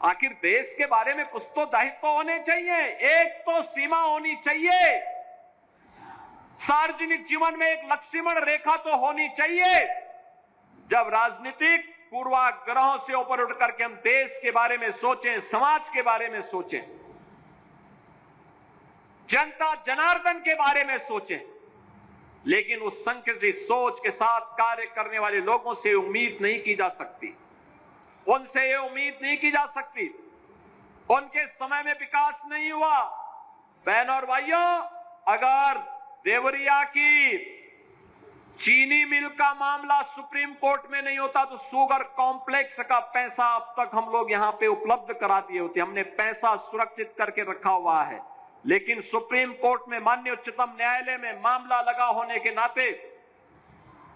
आखिर देश के बारे में कुछ तो दायित्व होने चाहिए, एक तो सीमा होनी चाहिए, सार्वजनिक जीवन में एक लक्ष्मण रेखा तो होनी चाहिए। जब राजनीतिक पूर्वाग्रहों से ऊपर उठ करके हम देश के बारे में सोचें, समाज के बारे में सोचें, जनता जनार्दन के बारे में सोचें, लेकिन उस संकुचित सोच के साथ कार्य करने वाले लोगों से उम्मीद नहीं की जा सकती, उनसे ये उम्मीद नहीं की जा सकती। उनके समय में विकास नहीं हुआ। बहनों और भाइयों, अगर देवरिया की चीनी मिल का मामला सुप्रीम कोर्ट में नहीं होता तो शुगर कॉम्प्लेक्स का पैसा अब तक हम लोग यहां पे उपलब्ध करा दिए होते। हमने पैसा सुरक्षित करके रखा हुआ है, लेकिन सुप्रीम कोर्ट में, माननीय उच्चतम न्यायालय में मामला लगा होने के नाते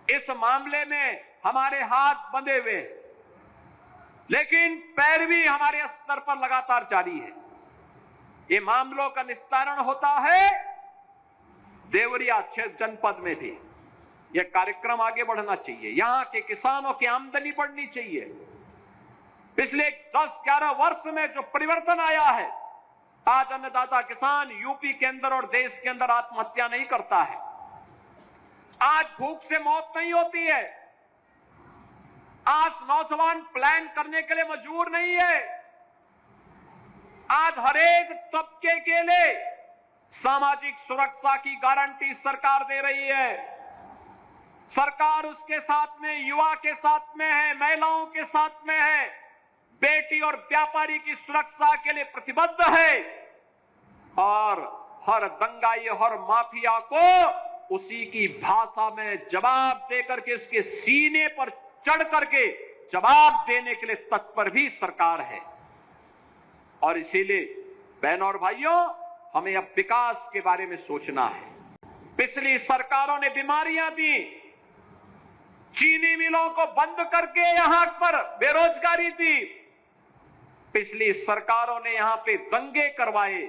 इस मामले में हमारे हाथ बंधे हुए हैं, लेकिन पैरवी हमारे स्तर पर लगातार जारी है। ये मामलों का निस्तारण होता है देवरिया जनपद में भी। यह कार्यक्रम आगे बढ़ना चाहिए, यहां के किसानों की आमदनी बढ़नी चाहिए। पिछले 10-11 वर्ष में जो परिवर्तन आया है, आज अन्नदाता किसान यूपी के अंदर और देश के अंदर आत्महत्या नहीं करता है, आज भूख से मौत नहीं होती है, आज नौजवान प्लान करने के लिए मजबूर नहीं है, आज हरेक तबके के लिए सामाजिक सुरक्षा की गारंटी सरकार दे रही है। सरकार उसके साथ में, युवा के साथ में है, महिलाओं के साथ में है, बेटी और व्यापारी की सुरक्षा के लिए प्रतिबद्ध है और हर दंगाई, हर माफिया को उसी की भाषा में जवाब देकर के उसके सीने पर चढ़ करके जवाब देने के लिए तत्पर भी सरकार है। और इसीलिए बहनों और भाइयों, हमें अब विकास के बारे में सोचना है। पिछली सरकारों ने बीमारियां दी, चीनी मिलों को बंद करके यहां पर बेरोजगारी दी, पिछली सरकारों ने यहां पे दंगे करवाए,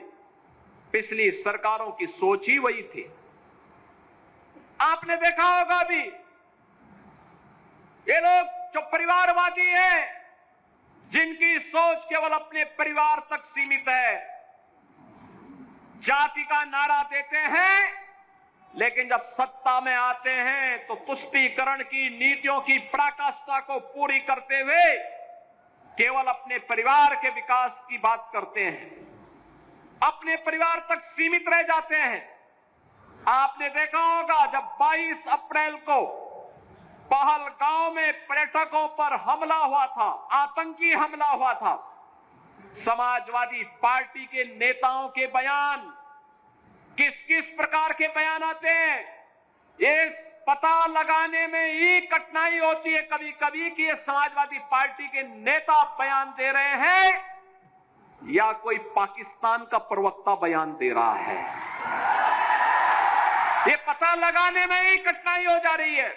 पिछली सरकारों की सोच ही वही थी। आपने देखा होगा भी, ये लोग जो परिवारवादी हैं, जिनकी सोच केवल अपने परिवार तक सीमित है, जाति का नारा देते हैं, लेकिन जब सत्ता में आते हैं तो तुष्टीकरण की नीतियों की पराकाष्ठा को पूरी करते हुए केवल अपने परिवार के विकास की बात करते हैं, अपने परिवार तक सीमित रह जाते हैं। आपने देखा होगा जब 22 अप्रैल को पहलगांव में पर्यटकों पर हमला हुआ था, आतंकी हमला हुआ था, समाजवादी पार्टी के नेताओं के बयान, किस किस प्रकार के बयान आते हैं, ये पता लगाने में ही कठिनाई होती है कभी कभी कि ये समाजवादी पार्टी के नेता बयान दे रहे हैं या कोई पाकिस्तान का प्रवक्ता बयान दे रहा है। ये पता लगाने में ही कठिनाई हो जा रही है।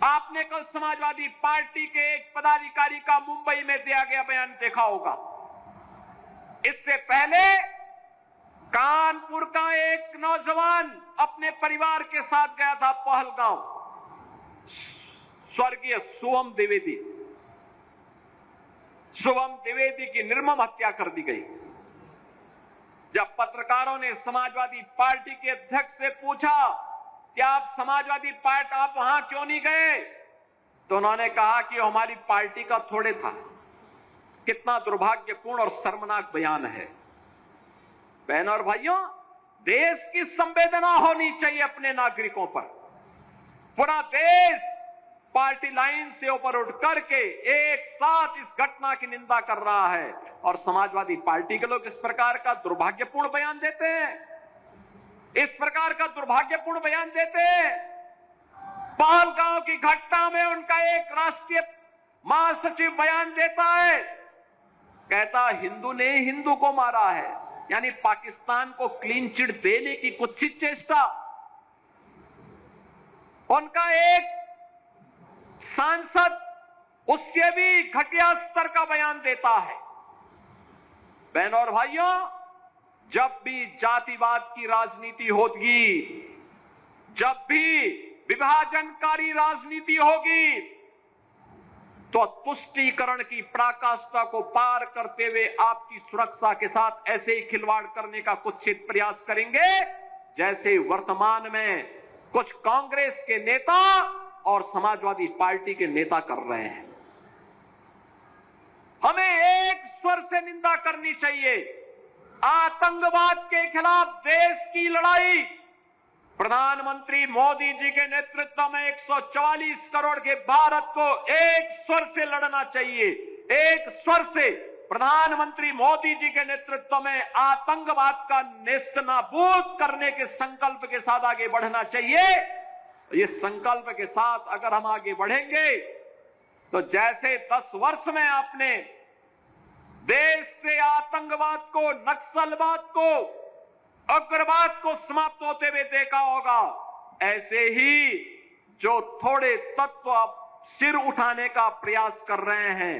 आपने कल समाजवादी पार्टी के एक पदाधिकारी का मुंबई में दिया गया बयान देखा होगा। इससे पहले कानपुर का एक नौजवान अपने परिवार के साथ गया था पहलगांव, स्वर्गीय शुभम द्विवेदी की निर्मम हत्या कर दी गई। जब पत्रकारों ने समाजवादी पार्टी के अध्यक्ष से पूछा कि आप समाजवादी पार्टी, आप वहां क्यों नहीं गए, तो उन्होंने कहा कि हमारी पार्टी का थोड़े था। कितना दुर्भाग्यपूर्ण और शर्मनाक बयान है। बहनों और भाइयों, देश की संवेदना होनी चाहिए अपने नागरिकों पर। पूरा देश पार्टी लाइन से ऊपर उठ करके एक साथ इस घटना की निंदा कर रहा है और समाजवादी पार्टी के लोग इस प्रकार का दुर्भाग्यपूर्ण बयान देते हैं, इस प्रकार का दुर्भाग्यपूर्ण बयान देते हैं। पहलगांव की घटना में उनका एक राष्ट्रीय महासचिव बयान देता है, कहता हिंदू ने हिंदू को मारा है, यानी पाकिस्तान को क्लीन चिट देने की कुत्सित चेष्टा। उनका एक सांसद उससे भी घटिया स्तर का बयान देता है। बहनों और भाइयों, जब भी जातिवाद की राजनीति होगी, जब भी विभाजनकारी राजनीति होगी, तो तुष्टीकरण की पराकाष्ठा को पार करते हुए आपकी सुरक्षा के साथ ऐसे ही खिलवाड़ करने का कुत्सित प्रयास करेंगे जैसे वर्तमान में कुछ कांग्रेस के नेता और समाजवादी पार्टी के नेता कर रहे हैं। हमें एक स्वर से निंदा करनी चाहिए। आतंकवाद के खिलाफ देश की लड़ाई प्रधानमंत्री मोदी जी के नेतृत्व में 144 करोड़ के भारत को एक स्वर से लड़ना चाहिए। एक स्वर से प्रधानमंत्री मोदी जी के नेतृत्व में आतंकवाद का नेस्तनाबूद करने के संकल्प के साथ आगे बढ़ना चाहिए। ये संकल्प के साथ अगर हम आगे बढ़ेंगे तो जैसे 10 वर्ष में आपने देश से आतंकवाद को, नक्सलवाद को, उग्रवाद को समाप्त होते हुए देखा होगा, ऐसे ही जो थोड़े तत्व अब सिर उठाने का प्रयास कर रहे हैं,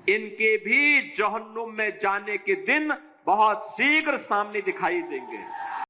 इनके भी जहन्नुम में जाने के दिन बहुत शीघ्र सामने दिखाई देंगे।